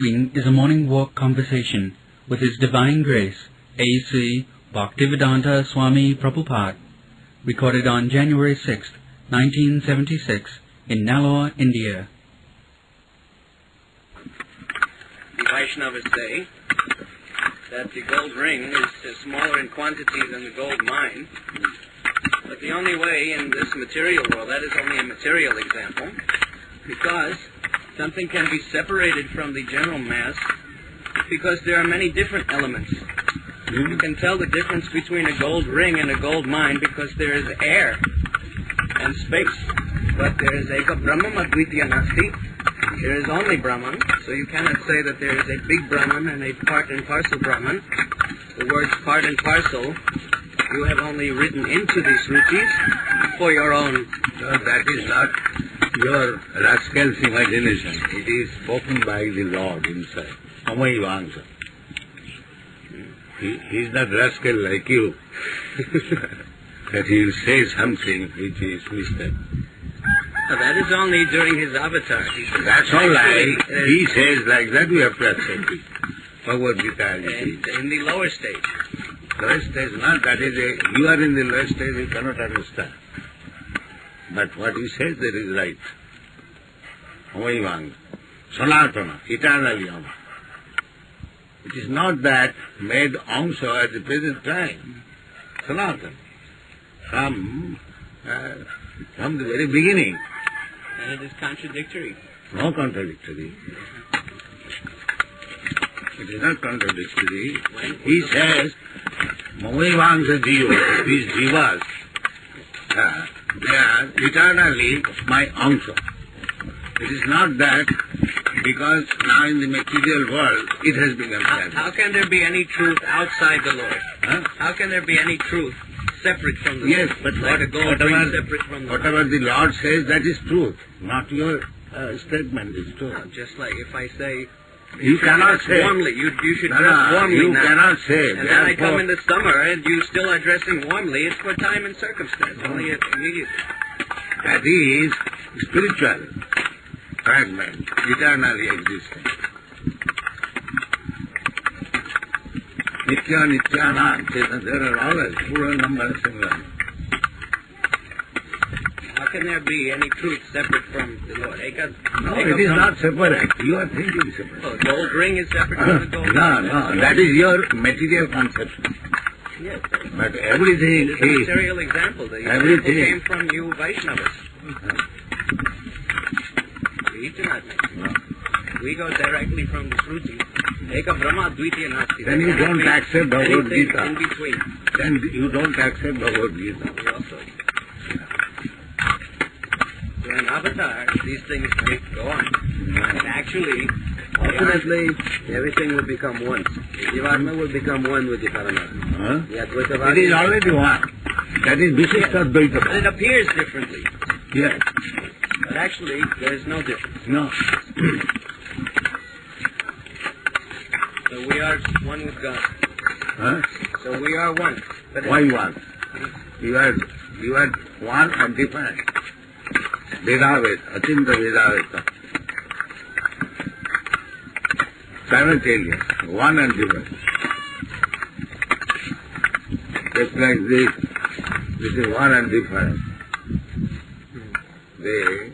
is a morning walk conversation with His Divine Grace, A.C. Bhaktivedanta Swami Prabhupada, recorded on January 6, 1976, in Nellore, India. The Vaishnavas say that the gold ring is smaller in quantity than the gold mine, but the only way in this material world, that is only a material example, because something can be separated from the general mass because there are many different elements. You can tell the difference between a gold ring and a gold mine because there is air and space, but there is eka brahman advitya nasti. There is only Brahman, so you cannot say that there is a big Brahman and a part and parcel Brahman. The words part and parcel you have only written into the Srutis for your own. That is not your rascal's imagination. It is spoken by the Lord Himself. Amayivansa. He is not rascal like you. That he will say something which is mistake. That is only during his avatar. That's all right. He says like that, we have to accept it. Bhagavad Gita. In the lower stage. Lower stage, not that is you are in the lower stage, you cannot understand. But what he says there is right. Amayivansa. Sanatana, eternally Ama. It is not that made Amsa at the present time. Sanatana. From the very beginning. And it is contradictory. No contradictory. It is not contradictory. He says, Mamayivansa Jiva, these Jivas, they are eternally my Amsa. It is not that because now in the material world it has become that. How can there be any truth outside the Lord? Huh? How can there be any truth separate from the Yes, Lord? but like a gold ring separate from the whatever the Lord says, that is truth. Not your statement is truth. No, just like if I say, You cannot say. Warmly, you should dress warmly you now. cannot say. And then I come in the summer and you still are dressing warmly. It's for time and circumstance, only immediately. That is spiritual fragment, eternally existing. Nitya, Nityana, there are always plural numbers similar. How can there be any truth separate from the Lord? No, it is not separate. You are thinking separate. Oh, gold ring is separate from the gold ring. No, that is your material conception. Yes. But everything It's a is... material example. The Everything. example came from you Vaishnavas. We do not make. No. We go directly from the Shruti. Eka Brahma Dvitiya Nasti. Then you don't accept Bhagavad anything Gita. in between. Then you don't accept Bhagavad Gita. We also. So in Avatar, these things may go on. And actually, ultimately, everything will become one. Jivatma will become one with the Paramatma. Huh? The Advaita It is already one. That is Vishishta But it Advaita. appears differently. Yes. But actually, there is no difference. No. So we are one with God. Huh? So we are one. But Why one? You are one and different. Vedaved, Achinta Vedaveta. Simultaneous, one and different. Just like this is one and different. The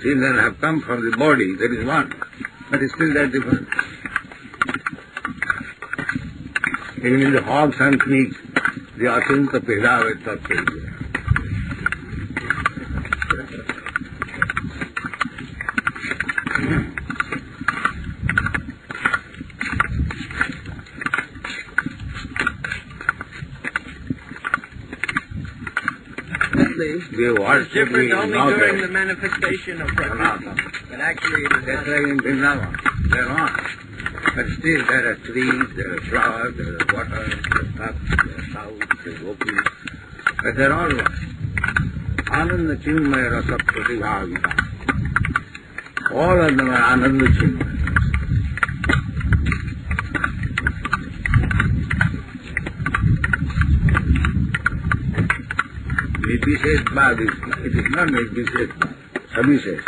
children have come from the body, that is one, but it's still that different. Even in the hogs and snakes, the Achinta Vedaveta is there. It's different only during the manifestation of Prakriti. But actually it is That's not. like in Vrindavan. There are. But still there are trees, there are flowers, there are water, there are ducks, there are cows, there are gopis. But they're all one. Ananda Chinmaya Rasa Pratibhavita. All of them are Ananda Chinmaya. Nirvishesh Bhad it is not Nirvishesh Bhad, Savishesh.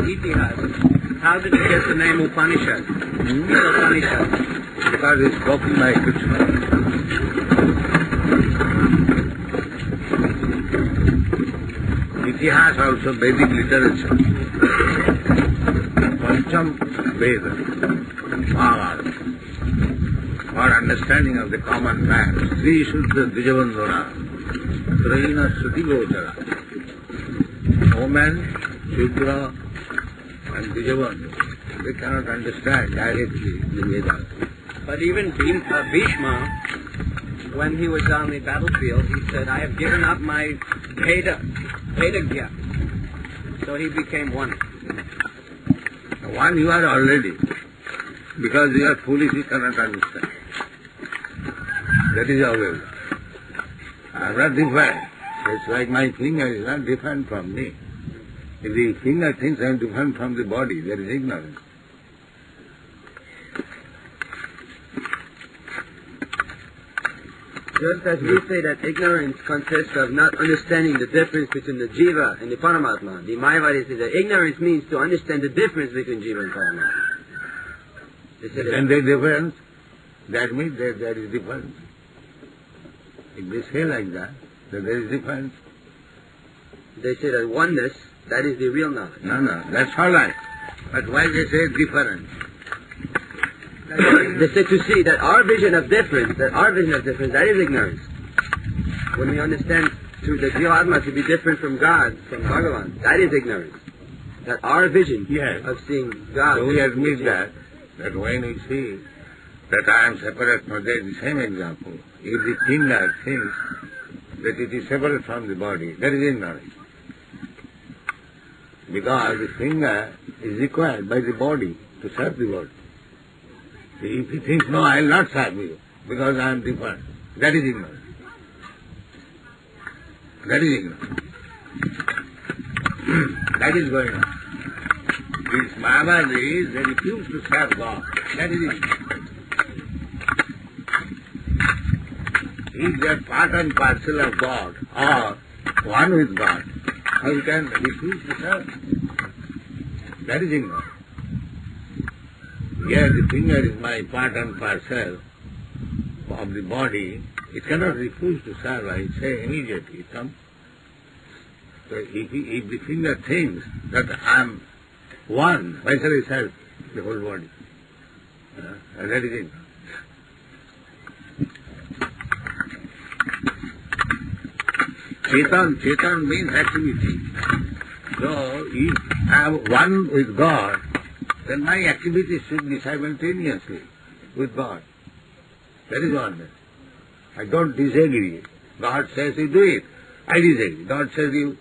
Itihas, how did he get the name Upanishad? Upanishad. Because it's spoken by Krishna. Itihas also Vedic literature. Pancham Veda, Mahabharata, for understanding of the common man. Sri Shuddha Dijavandhana, Traina Shuddhi Gochara. Woman, Shudra, and Dijavandhana, they cannot understand directly the Vedas. But even Bhishma, when he was on the battlefield, he said, I have given up my Vedagya. So he became one. One you are already, because you are foolish, you cannot understand. That is always. I am not different. It's like my finger is not different from me. If the finger thinks I am different from the body, there is ignorance. Just as we say that ignorance consists of not understanding the difference between the Jiva and the Paramatma, the Mayavadis say that ignorance means to understand the difference between Jiva and Paramatma. And the difference, that means that there is difference. If they say like that there is difference. They say that oneness, that is the real knowledge. No, that's all right. But why they say difference? They say to see that our vision of difference, that is ignorance. When we understand to the Jivatma to be different from God, from Bhagavan, that is ignorance. That our vision of seeing God. So we admit that when we see that I am separate from the same example, if the finger thinks that it is separate from the body, that is ignorance. Because the finger is required by the body to serve the body. If he thinks, no, I will not serve you, because I am different, that is ignorance. That is ignorance. That is going on. These Mayavadis, they refuse to serve God. That is ignorance. If they are part and parcel of God, or one with God, how you can refuse to serve? That is ignorance. Here the finger is my part and parcel of the body. It cannot refuse to serve. I say immediately, come. So if the finger thinks that I am one, why shall I serve the whole body? And that is it. Chetan means activity. So if I am one with God, then my activity should be simultaneously with God. That is oneness. I don't disagree. God says you do it. I disagree. God says you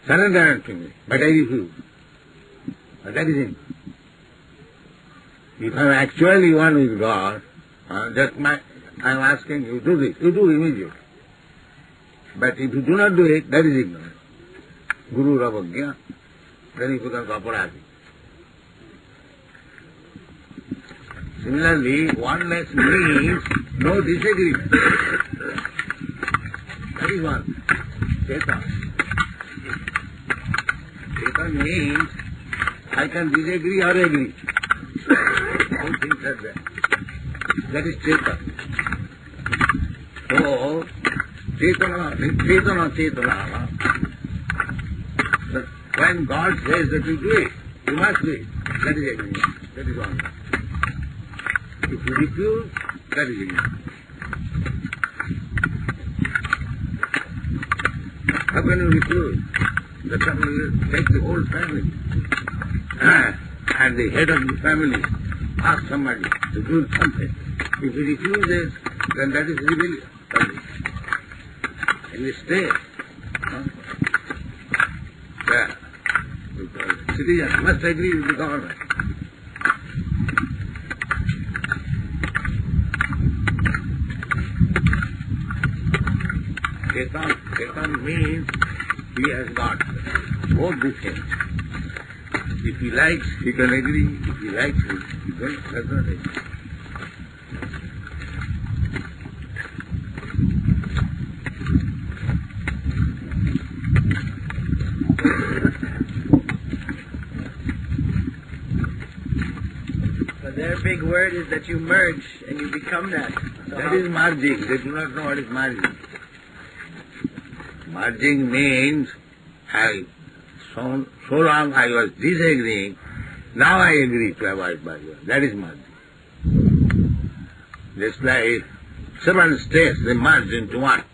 surrender unto me, but I refuse. And that is it. If I am actually one with God, I am asking you, do this. You do immediately. But if you do not do it, that is ignorance. Guru Ravagya, then you become aparadi. Similarly, oneness means no disagreement. That is one. Chetan. Chetan means I can disagree or agree. Don't think like that. That is Chetan. So, Chetana. When God says that you do it, you must do it. That is agreement. That is one. If you refuse, that is ignorance. How can you refuse? The family will take the whole family. And the head of the family asks somebody to do something. If he refuses, then that is rebellion. And you stay. There. Because citizens must agree with the government. Chetan means he has got both these things. If he likes, he can agree. If he likes, he does not agree. their big word is that you merge and you become that. So that is merging. They do not know what is merging. Merging means so long I was disagreeing, now I agree to avoid barrier. That is merging. Just like 7 states, they merge into one.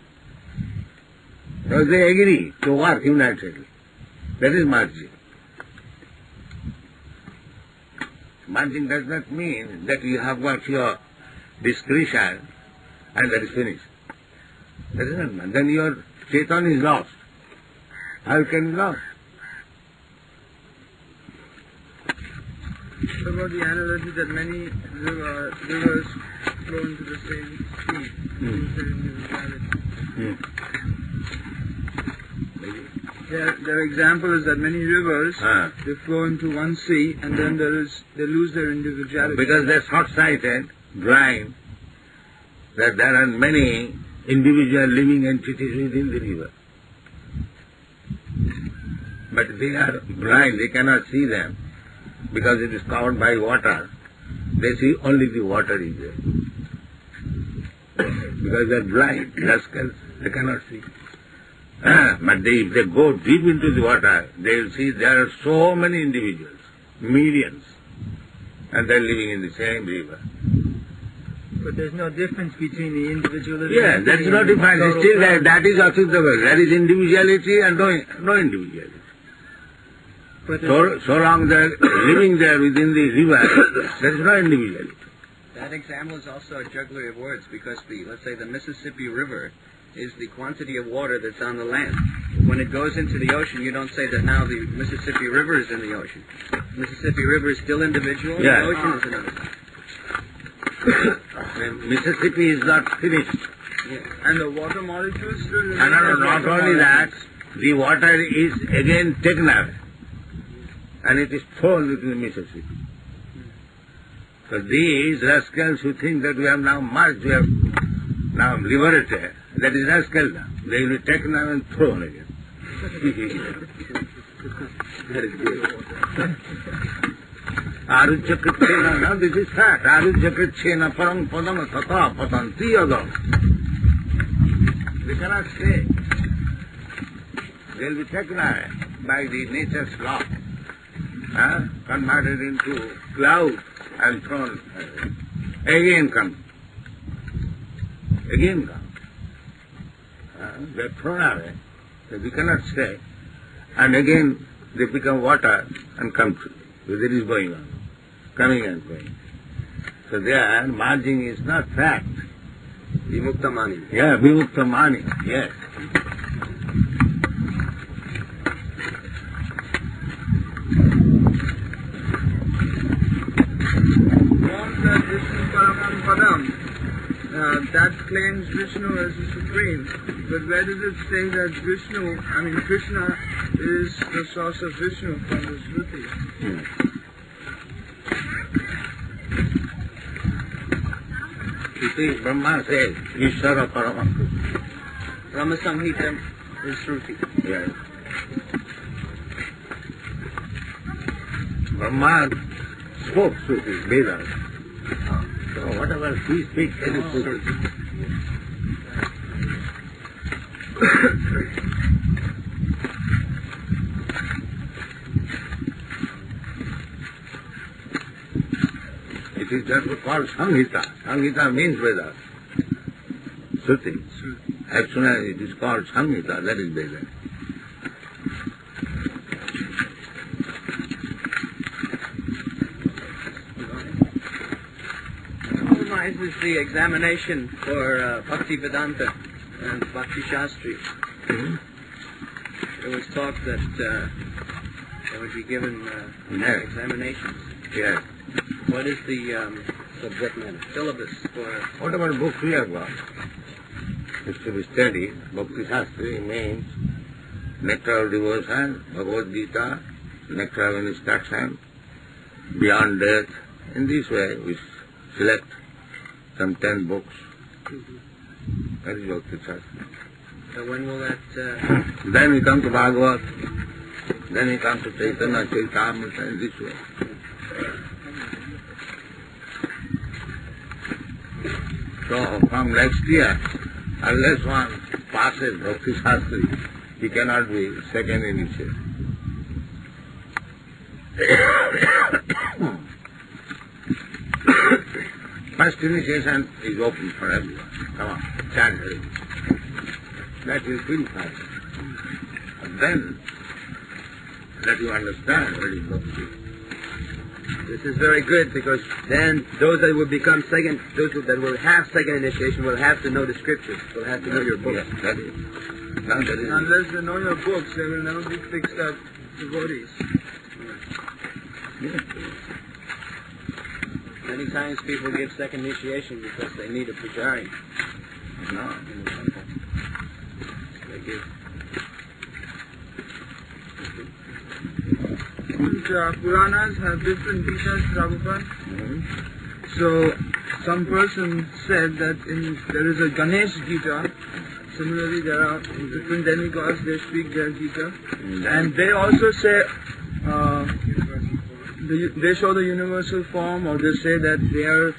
So they agree to work unitedly. That is merging. Merging does not mean that you have got your discretion and that is finished. That is not merging. Then your Chaitanya is lost. How can you lost? What about the analogy that many rivers flow into the same sea? Their example is that many rivers they flow into one sea and then they lose their individuality. Because they are short-sighted, blind, that there are many individual living entities within the river. But they are blind, they cannot see them. Because it is covered by water, they see only the water is there. Because they are blind, rascals, they cannot see. But if they go deep into the water, they will see there are so many individuals, millions, and they are living in the same river. But there's no difference between the individuality. Yeah, that is no difference. Still, that is acceptable. There is individuality and no individuality. But so long they are living there within the river, there is no individuality. That example is also a jugglery of words because let's say the Mississippi River is the quantity of water that's on the land. When it goes into the ocean, you don't say that now the Mississippi River is in the ocean. The Mississippi River is still individual, Yeah. the ocean is another. Mississippi is not finished. Yeah. And the water molecules still... Not only that, the water is again taken away. And it is thrown into the Mississippi. So these rascals who think that we have now merged, we have now liberated, that is rascal now. They will be taken away and thrown again. That is good. Arujjakritchena, now this is fact. Arujjakritchena param padam tata patanti agam. We cannot stay. They will be taken away by the nature's law. Converted into cloud and thrown again come. Again come. They are thrown away. So we cannot stay. And again they become water and come through. So that is going on. Coming and going. So there, merging is not fact. Vimukta mani. Yeah, vimukta mani. Yes. That claims Vishnu as the supreme, but where does it say that Krishna is the source of Vishnu from the Shruti? Shruti, Brahma says, Ishvara Paramakruti. Brahma Samhita is Shruti. Yes. Brahma spoke Shruti, Vedas. So whatever he speaks, that is Shruti. It is just called Samhita. Samhita means Vedas. Shruti. As soon as it is called Samhita, that is Vedas. This is the examination for Bhakti Vedanta and Bhakti Shastri. It was taught that they would be given examinations. Yes. What is the subject matter? Syllabus for... Whatever books we have got is to be studied. Bhakti Shastri means Nectar of Devotion, Bhagavad Gita, Nectar of Instruction, Beyond Death. In this way we select some 10 books. That is Bhakti Shastri. So when will that... Then we come to Bhagavad, then we come to Chaitanya, Charitamrita, in this way. So from next year, unless one passes Bhakti Shastri, he cannot be second initiate. First initiation is open for everyone. Come on, chant Hare. That will purify. And then, let you understand what is Bhakti. This is very good because then those that will become second, those that will have second initiation will have to know the scriptures. Will have to know your books. Yes, that is. Now that is. Unless they know your books, they will never be fixed up devotees. Yes. Many times people give second initiation because they need a pujari. No. In the temple. They give. Puranas have different Gitas, Prabhupada. Mm-hmm. So, some person said that there is a Ganesh Gita. Similarly, there are different demigods, they speak their Gita. Mm-hmm. And they also say, they show the universal form, or they say that they are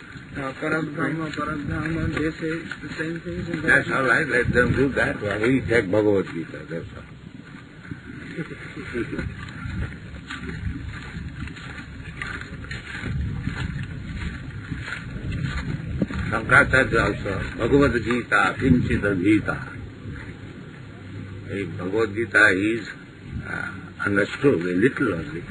Parabrahma, Paradharma, they say the same things. In That's all right, let them do that. We take Bhagavad Gita, that's all. Shankaracharya also, Bhagavad Gita, Kinchita Gita. If Bhagavad Gita is understood a little only,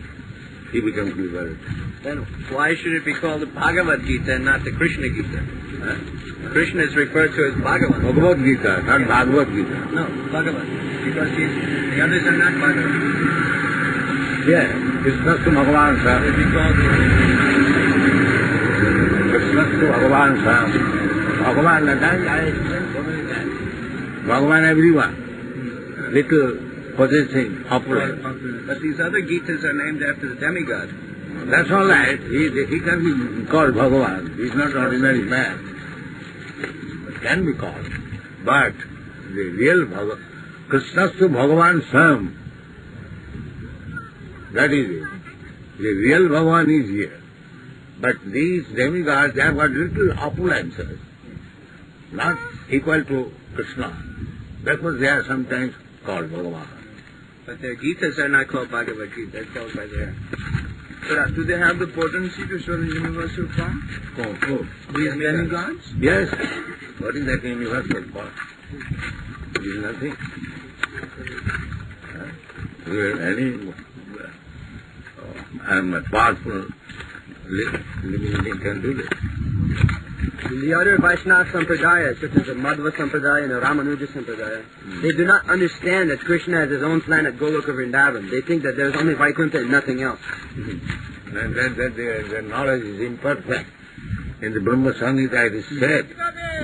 he becomes liberated. Then why should it be called the Bhagavad Gita and not the Krishna Gita? Huh? Krishna is referred to as Bhagavan. Bhagavad Gita, not Bhagavad Gita. No, Bhagavan. Because the others are not Bhagavan. Yes, Krishnastu Bhagavan Sam. It would be called Krishnastu Bhagavan Sam. Bhagavan, that I explained so many times. Bhagavan everyone. Little possessing, opulent. But these other Gitas are named after the demigod. That's all right. He can be called Bhagavan. He's not ordinary man. It can be called. But the real Bhagavan, Krishnastu Bhagavan Sam, that is it. The real Bhagavan is here. But these demigods, they have got little opulences, not equal to Krishna. Therefore they are sometimes called Bhagavan. But their Gitas are not called Bhagavad Gita. They're called by their... But do they have the potency to show the universal form? Oh. These demigods? Yes. What is that universal form? It is nothing. I am a powerful living being can do this. The other Vaishnava Sampradaya, such as the Madhva Sampradaya and the Ramanuja Sampradaya, they do not understand that Krishna has his own planet, Goloka Vrindavan. They think that there's only Vaikuntha and nothing else. And that their knowledge is imperfect. In the Brahma Samhita it is said,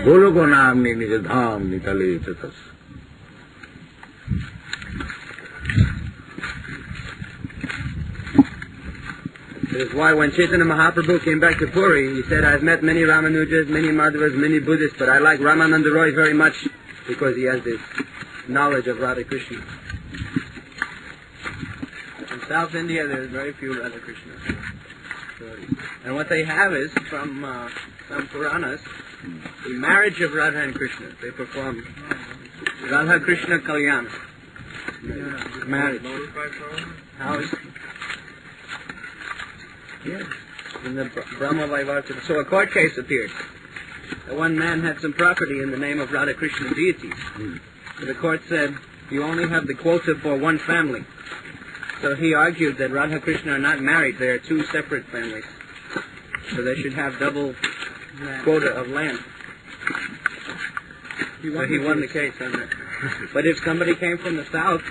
Goloko namni nijadham nitale chatas. That is why when Chaitanya Mahaprabhu came back to Puri, he said, I've met many Ramanujas, many Madhvas, many Buddhists, but I like Ramananda Roy very much because he has this knowledge of Radha Krishna. In South India, there's very few Radha Krishnas. And what they have is, from some Puranas, the marriage of Radha and Krishna. They perform Radha Krishna Kalyana. Marriage. How is Yes, in the Brahma Vaivarta. So a court case appeared. One man had some property in the name of Radha Krishna deities. So the court said, you only have the quota for one family. So he argued that Radha Krishna are not married, they are two separate families. So they should have double quota of land. So he won the case on that. But if somebody came from the south,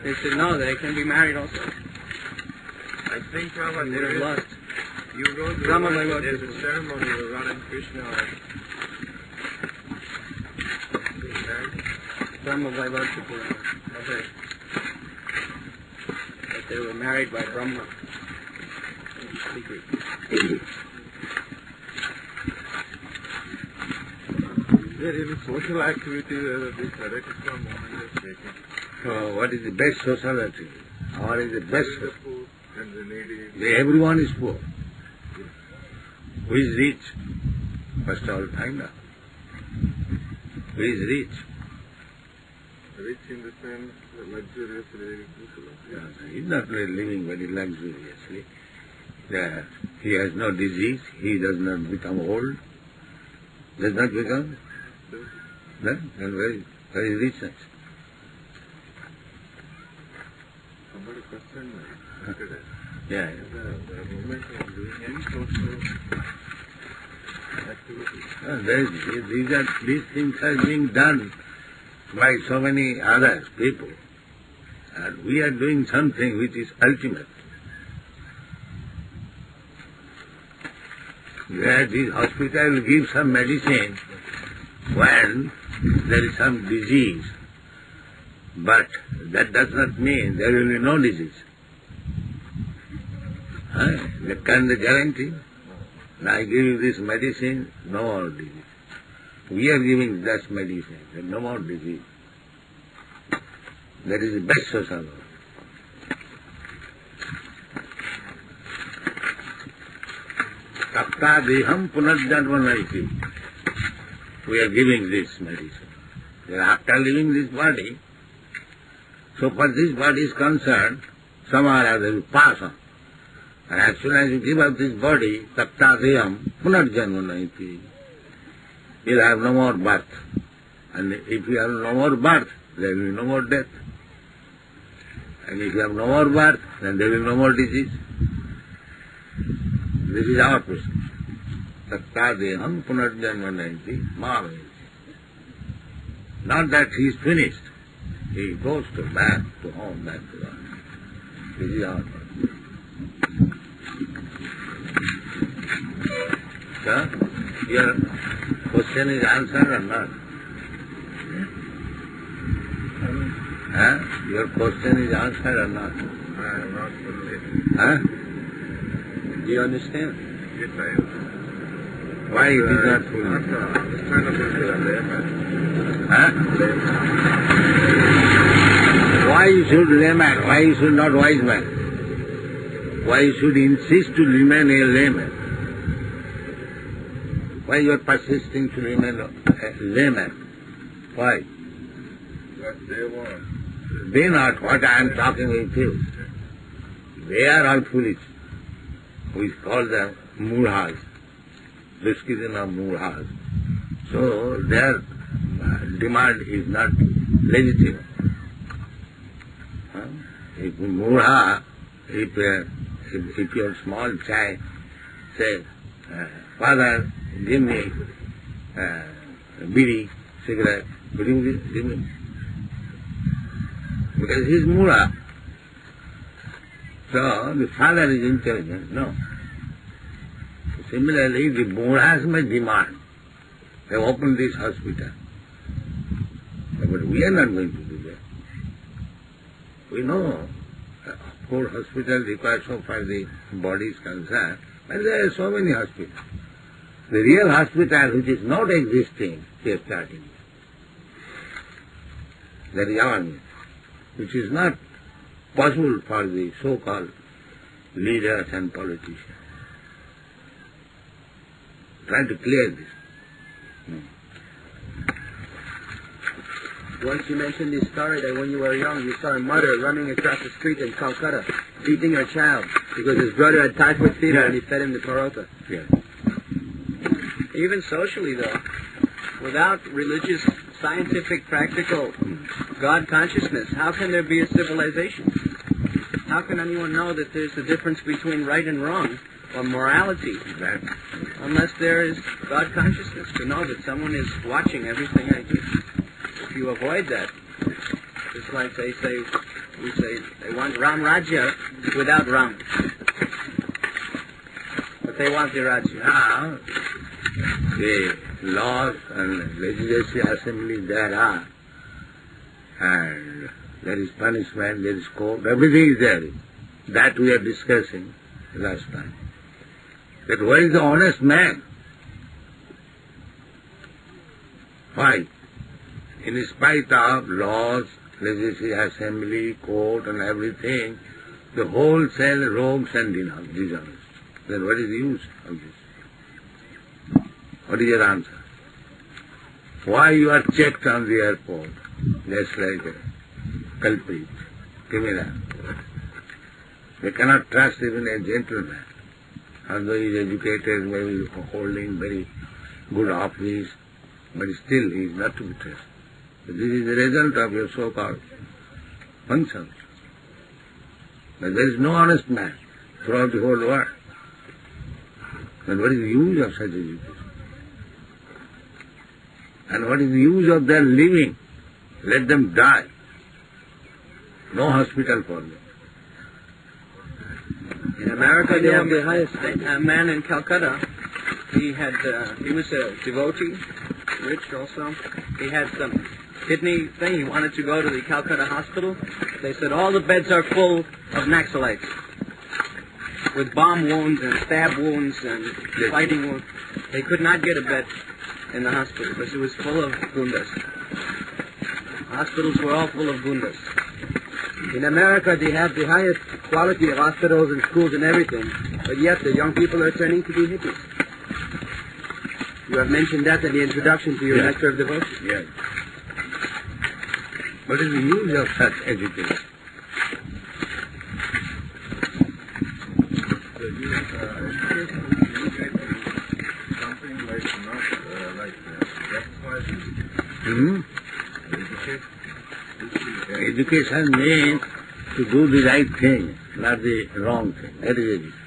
they said no, they can be married also. I think, Prabhupada, They were lost. you wrote Brahma there's Vaivarta. a ceremony where Radha and Krishna are Brahma Vaivarta Purana. Okay. That they were married by Brahma. In secret. there is a social activity where this Hare Krishna movement is taken. So what is the best social activity? What is the best? The poor and the needy. Everyone is poor. Who is rich? First of all, find out. Who is rich? Rich in the sense luxurious living. Yes, he is not really living very luxuriously. He has no disease. He does not become old. Does not become? No? And where is richness? Somebody questioned yesterday. Yeah. The movement of doing any social activity. These things are being done by so many other people. And we are doing something which is ultimate. Where this hospital will give some medicine when there is some disease. But that does not mean there will be no disease. That can be guarantee. Now I give you this medicine, no more disease. We are giving that medicine, no more disease. That is the best social work. Tapta deham punarjanmanaiti. We are giving this medicine. After leaving this body, so for this body is concerned, somehow or other will pass on. And as soon as you give up this body, tapta deham punarjanmanaiti. You will have no more birth. And if you have no more birth, there will be no more death. And if you have no more birth, then there will be no more disease. This is our prescription. Tattadeham punarjanmanaiti mavayati. Not that he is finished. He goes back to home, back to God. This is our prescription. Sir, your question is answered or not? Your question is answered or not? I am not fully. Do you understand? Yes, I am. Why it is not fully? It's kind of Why you should layman? Why you should not wise man? Why you should insist to remain a layman? Why you are persisting to remain a layman? Why? What they want. They not what I am talking with you. They are all foolish. We call them murhas. Description of murhas. So their demand is not legitimate. If murha, if your small child says, Father, give me bidi, cigarette, give me. Because he is murha. So the father is intelligent, no. Similarly, the murhas may demand. They opened this hospital. But we are not going to do that. We know a poor hospital requires so far the body is concerned, and there are so many hospitals. The real hospital which is not existing, we are starting. That is our mission, which is not possible for the so-called leaders and politicians. Trying to clear this. Once you mentioned the story that when you were young, you saw a mother running across the street in Calcutta, beating her child because his brother had typhoid fever and he fed him the parota. Yes. Even socially, though, without religious, scientific, practical God consciousness, how can there be a civilization? How can anyone know that there's a difference between right and wrong, or morality, Exactly. unless there is God consciousness to know that someone is watching everything I do? If you avoid that, it's like we say they want Ram Rajya without Ram. But they want the Rajya. Now, the laws and legislative assembly there are, and there is punishment, there is court, everything is there. That we are discussing last time. That where is the honest man? Why? In spite of laws, legislative assembly, court and everything, the wholesale rogues and dishonest. Then what is the use of this? What is your answer? Why you are checked on the airport, just like a culprit, criminal? They cannot trust even a gentleman, although he is educated, maybe holding very good office, but still he is not to be trusted. This is the result of your so-called functions. But there is no honest man throughout the whole world. Then what is the use of such education? And what is the use of their living? Let them die. No hospital for them. In America, they have the highest. A man in Calcutta, he was a devotee, rich also. He had some kidney thing. He wanted to go to the Calcutta hospital. They said all the beds are full of Naxalites with bomb wounds and stab wounds and fighting wounds. They could not get a bed in the hospital because it was full of gundas. Hospitals were all full of gundas. In America, they have the highest quality of hospitals and schools and everything, but yet the young people are turning to be hippies. You have mentioned that in the introduction to your lecture of devotion. Yes. What is the use of such education? Something like not Education means to do the right thing, not the wrong thing. That is education.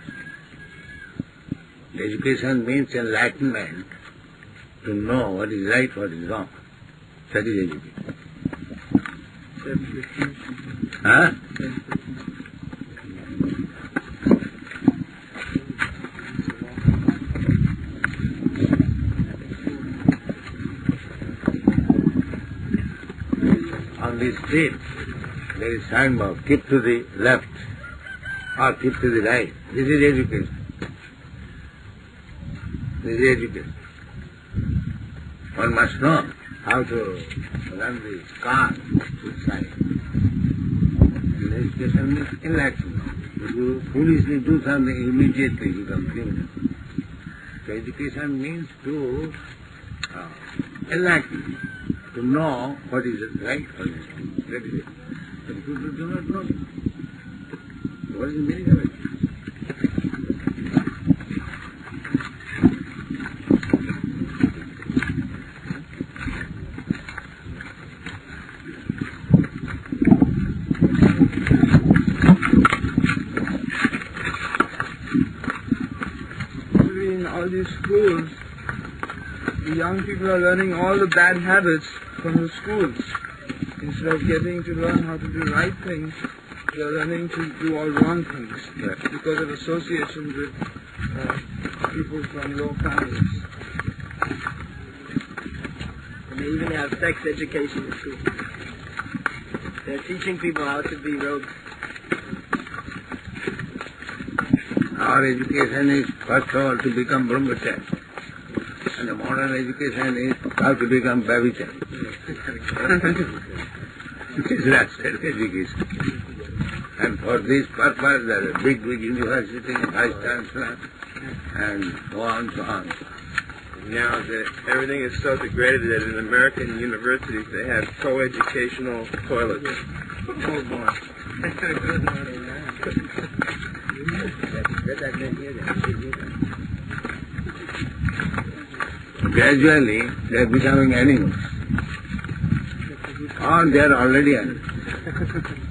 Education means enlightenment, to know what is right, what is wrong. That is education. Huh? On the street, there is signboard, keep to the left or keep to the right. This is education. This is education. One must know how to run the car inside. And education means enlightenment. If you foolishly do something, immediately you become criminal. So education means to enlighten, to know what is right, what is wrong. That is it. But people do not know. What is the meaning of it? In all these schools, the young people are learning all the bad habits from the schools. Instead of getting to learn how to do right things, they are learning to do all wrong things because of association with people from low families. And they even have sex education in school. They're teaching people how to be rogues. Our education is first of all to become brahmachari. And the modern education is how to become babichari. This is lifestyle education. And for this purpose there is a big university, vice chancellor, and so on, so on. now that everything is so degraded that in American universities they have co-educational toilets. Oh boy. Gradually they are becoming animals. Or they are already animals.